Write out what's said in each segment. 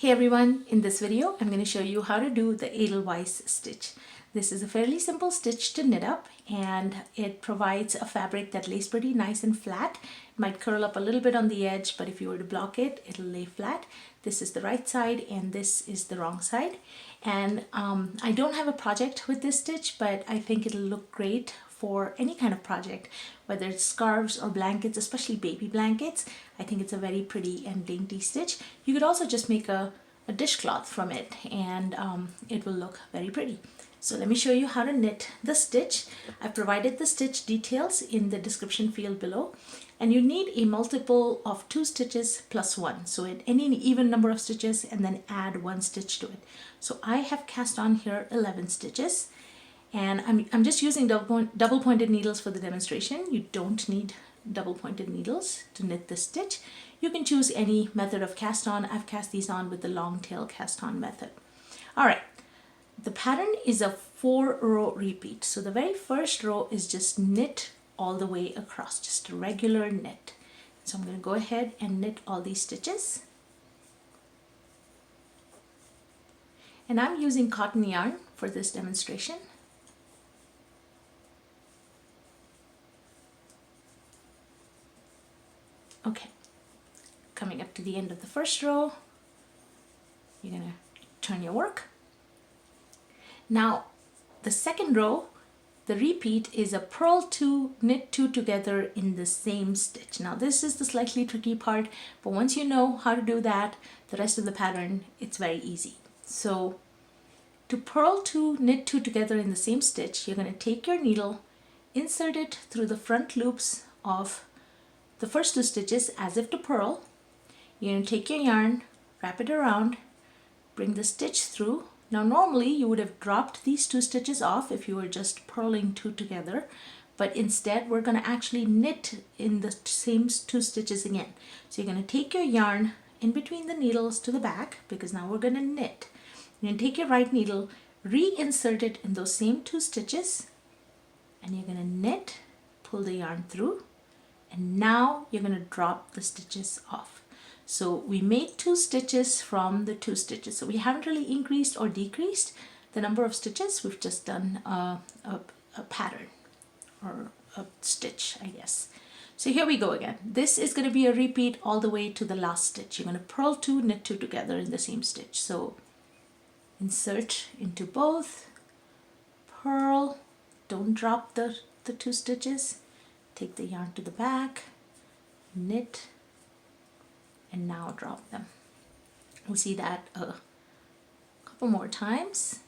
Hey everyone, in this video I'm going to show you how to do the Edelweiss stitch. This is a fairly simple stitch to knit up and it provides a fabric that lays pretty nice and flat. It might curl up a little bit on the edge, but if you were to block it, it'll lay flat. This is the right side and this is the wrong side. And I don't have a project with this stitch, but I think it'll look great for any kind of project, whether it's scarves or blankets, especially baby blankets. I think it's a very pretty and dainty stitch. You could also just make a dishcloth from it and it will look very pretty. So let me show you how to knit the stitch. I've provided the stitch details in the description field below, and you need a multiple of 2 stitches plus 1. So any even number of stitches and then add 1 stitch to it. So I have cast on here 11 stitches. And I'm just using double pointed needles for the demonstration. You don't need double pointed needles to knit this stitch. You can choose any method of cast on. I've cast these on with the long tail cast on method. All right, the pattern is a 4-row repeat. So the very first row is just knit all the way across, just a regular knit. So I'm going to go ahead and knit all these stitches. And I'm using cotton yarn for this demonstration. Okay, coming up to the end of the first row, you're going to turn your work. Now, the second row, the repeat is a purl 2, knit 2 together in the same stitch. Now, this is the slightly tricky part, but once you know how to do that, the rest of the pattern, it's very easy. So, to purl 2, knit 2 together in the same stitch, you're going to take your needle, insert it through the front loops of the first 2 stitches as if to purl. You're going to take your yarn, wrap it around, bring the stitch through. Now normally you would have dropped these 2 stitches off if you were just purling 2 together, but instead we're going to actually knit in the same 2 stitches again. So you're going to take your yarn in between the needles to the back, because now we're going to knit. You're going to take your right needle, reinsert it in those same 2 stitches, and you're going to knit, pull the yarn through, and now you're going to drop the stitches off. So we made 2 stitches from the 2 stitches. So we haven't really increased or decreased the number of stitches. We've just done a pattern or a stitch, I guess. So here we go again. This is going to be a repeat all the way to the last stitch. You're going to purl 2, knit 2 together in the same stitch. So insert into both, purl, don't drop the 2 stitches. Take the yarn to the back, knit, and now drop them. We'll see that a couple more times,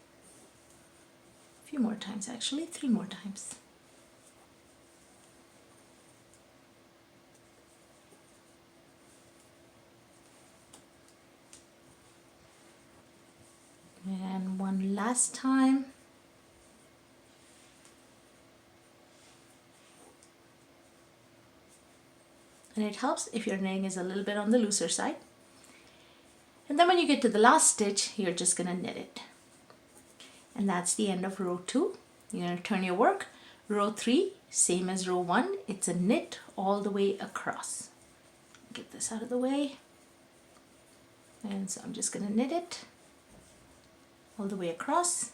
a few more times actually, 3 more times. And one last time. And it helps if your knitting is a little bit on the looser side. And then when you get to the last stitch, you're just going to knit it. And that's the end of row 2. You're going to turn your work. Row 3, same as row 1, it's a knit all the way across. Get this out of the way. And so I'm just going to knit it all the way across.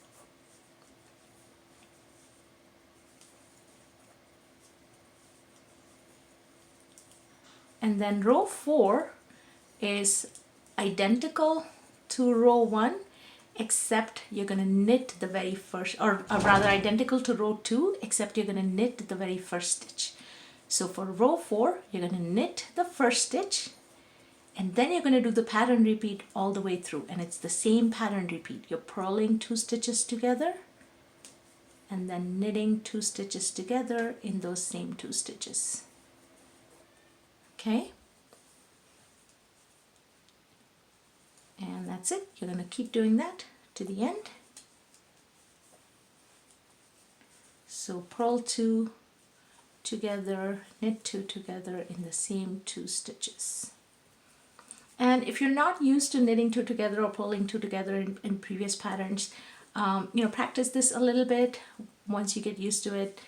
And then row 4 is identical to row 1, except you're going to knit the very first, or rather identical to row 2, except you're going to knit the very first stitch. So for row 4, you're going to knit the first stitch, and then you're going to do the pattern repeat all the way through. And it's the same pattern repeat. You're purling 2 stitches together, and then knitting 2 stitches together in those same 2 stitches. Okay, and that's it. You're going to keep doing that to the end. So purl 2 together, knit 2 together in the same 2 stitches. And if you're not used to knitting 2 together or pulling 2 together in previous patterns, practice this a little bit. Once you get used to it,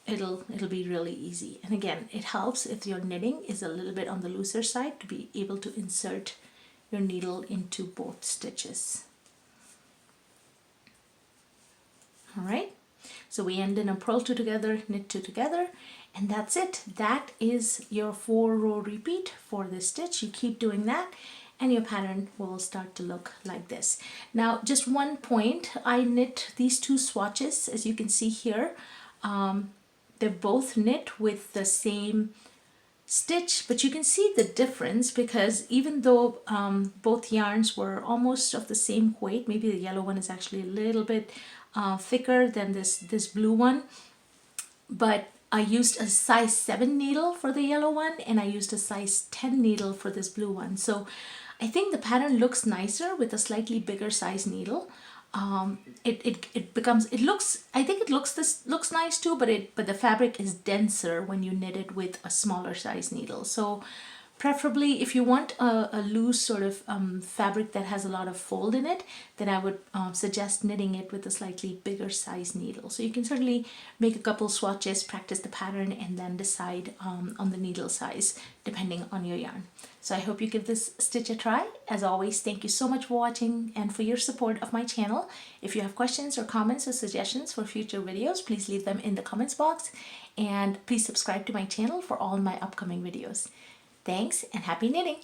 it'll be really easy. And again, it helps if your knitting is a little bit on the looser side to be able to insert your needle into both stitches. All right, so we end in a purl 2 together, knit 2 together, and that's it. That is your 4-row repeat for this stitch. You keep doing that and your pattern will start to look like this. Now, just one point, I knit these 2 swatches, as you can see here. They're both knit with the same stitch, but you can see the difference because even though both yarns were almost of the same weight, maybe the yellow one is actually a little bit thicker than this blue one, but I used a size 7 needle for the yellow one and I used a size 10 needle for this blue one. So I think the pattern looks nicer with a slightly bigger size needle. I think it looks nice too, but the fabric is denser when you knit it with a smaller size needle. So preferably if you want a loose sort of fabric that has a lot of fold in it, then I would suggest knitting it with a slightly bigger size needle. So you can certainly make a couple swatches, practice the pattern, and then decide on the needle size depending on your yarn. So I hope you give this stitch a try. As always, thank you so much for watching and for your support of my channel. If you have questions or comments or suggestions for future videos, please leave them in the comments box, and please subscribe to my channel for all my upcoming videos. Thanks and happy knitting!